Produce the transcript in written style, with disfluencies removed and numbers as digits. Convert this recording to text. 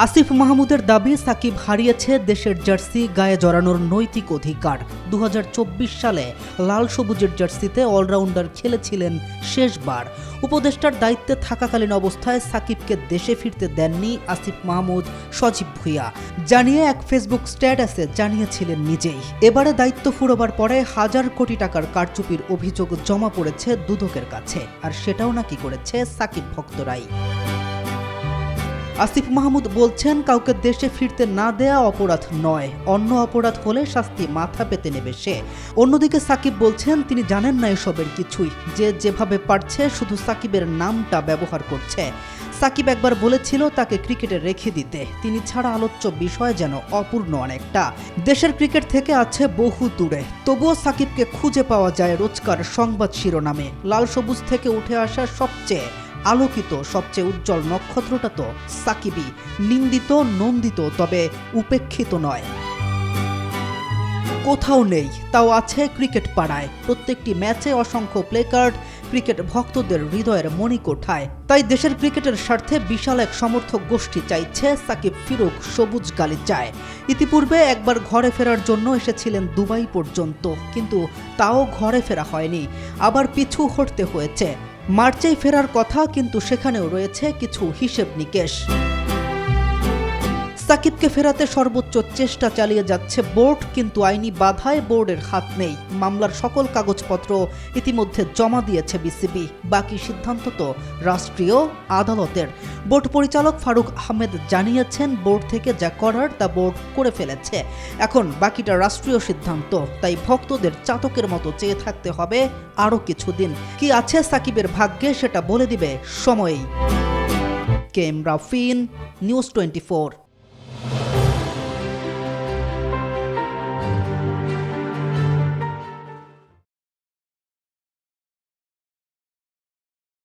আসিফ মাহমুদের দাবি সাকিব হারিয়েছে দেশের জার্সি গায়ে জড়ানোর নৈতিক অধিকার। 2024 সালে লাল সবুজের জার্সিতে অলরাউন্ডার খেলেছিলেন শেষবার। উপদেষ্টার দায়িত্বে থাকাকালীন অবস্থায় সাকিবকে দেশে ফিরতে দেননি আসিফ মাহমুদ সজীব ভুঁইয়া, জানিয়ে এক ফেসবুক স্ট্যাটাসে জানিয়েছিলেন নিজেই। এবারে দায়িত্ব ফুরোবার পরে হাজার কোটি টাকার কারচুপির অভিযোগ জমা পড়েছে দুদকের কাছে, আর সেটাও নাকি করেছে সাকিব ভক্তরাই। আসিফ মাহমুদ বলছেন, কাউকে দেশে ফিরতে না দেয়া অপরাধ নয়, অন্য অপরাধ হলে শাস্তি মাথা পেতে নেবে সে। অন্যদিকে সাকিব বলছেন তিনি জানেন না এসবের কিছুই, যে যেভাবে পারছে শুধু সাকিবের নামটা ব্যবহার করছে। সাকিব একবার বলেছিল তাকে ক্রিকেটে রেখে দিতে, তিনি ছাড়া আলোচ্য বিষয় যেন অপূর্ণ অনেকটা। দেশের ক্রিকেট থেকে আছে বহু দূরে, তবুও সাকিবকে খুঁজে পাওয়া যায় রোজকার সংবাদ শিরোনামে। লাল সবুজ থেকে উঠে আসা সবচেয়ে আলোকিত, সবচেয়ে উজ্জ্বল নক্ষত্রটা তো সাকিবই। নিন্দিত, নন্দিত, তবে উপেক্ষিত নয়। কোথাও নেই, তাও আছে ক্রিকেট পাড়ায়। প্রত্যেকটি ম্যাচে অসংখ্য প্লেকার্ড, ক্রিকেট ভক্তদের হৃদয়ের মণিকোঠায়। তাই দেশের ক্রিকেটের স্বার্থে বিশাল এক সমর্থক গোষ্ঠী চাইছে সাকিব ফিরুক সবুজ গালিচায়। ইতিপূর্বে একবার ঘরে ফেরার জন্য এসেছিলেন দুবাই পর্যন্ত, কিন্তু তাও ঘরে ফেরা হয়নি, আবার পিছু হটতে হয়েছে। মার্চেই ফেরার কথা, কিন্তু সেখানেও রয়েছে কিছু হিসেব নিকেশ। সাকিবকে ফেরাতে সর্বোচ্চ চেষ্টা চালিয়ে যাচ্ছে বোর্ড, কিন্তু আইনি বাধায় বোর্ডের হাত নেই। মামলার সকল কাগজপত্র ইতিমধ্যে জমা দিয়েছে বিসিবি, বাকি সিদ্ধান্ত তো রাষ্ট্রীয় আদালতের। বোর্ড পরিচালক ফারুক আহমেদ জানিয়েছেন, বোর্ড থেকে যা করার তা বোর্ড করে ফেলেছে, এখন বাকিটা রাষ্ট্রীয় সিদ্ধান্ত। তাই ভক্তদের চাতকের মতো চেয়ে থাকতে হবে আরও কিছুদিন। কি আছে সাকিবের ভাগ্যে সেটা বলে দিবে সময়ই। কেম রাফিন, নিউজ 24।